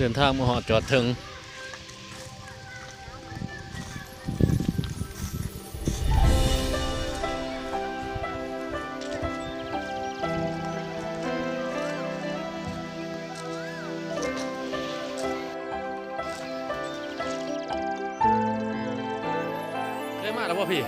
เดินทางมาหอดจอดถึงได้มาแล้วป่ะพี่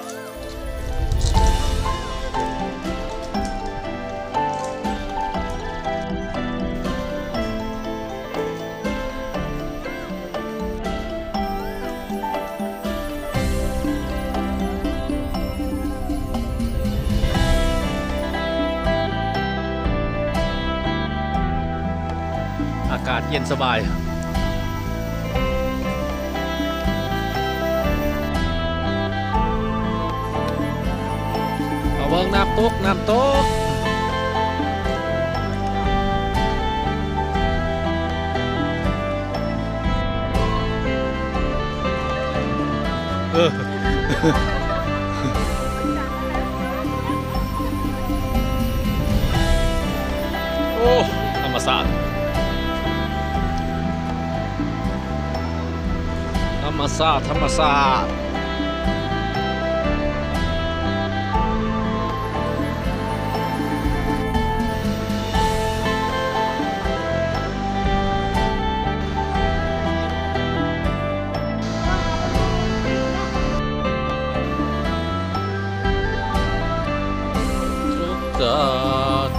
อากาศเย็นสบายเอาเบิ่งน้ำตกน้ำตกโอ้ธรรมศาสตร์ธรรมศาสตร์ธรรมศาสตร์ทุกจอด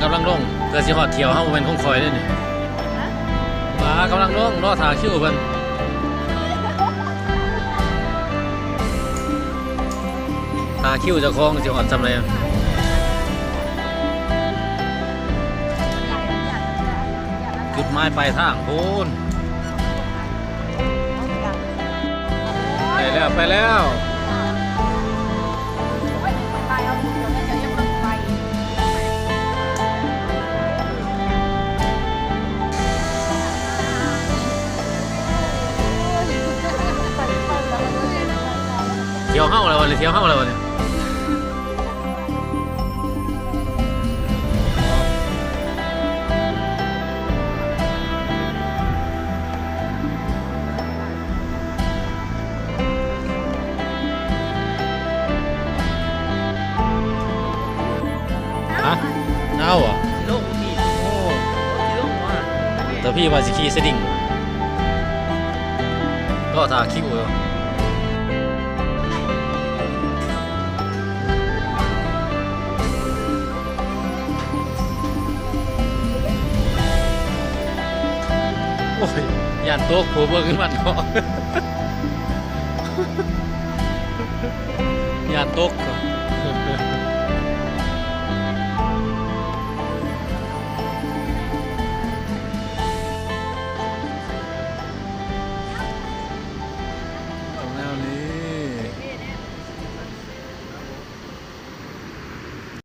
กำลังลงเกิดสิฮอดเที่ยวเฮาเป็นของคอยได้นี่มากำลังลงรอถ่าคิวเพิ่นถ่าคิวเจ้าของสิฮอดจำเลยจุดหมายปลายทางพูนไปแล้วเที่ยวเฮ้าแล้ววันนี้เที่ยวเฮ้าแล้ววันนี้ฮะหนาวอ่ะโอ้แต่พี่ว่าสิขี่สดิ่งก็ถ่าคิวอยู่โอ้ยยานโต๊ะผัวเบิ่งขึ้นมันเนาะยานโต๊ะ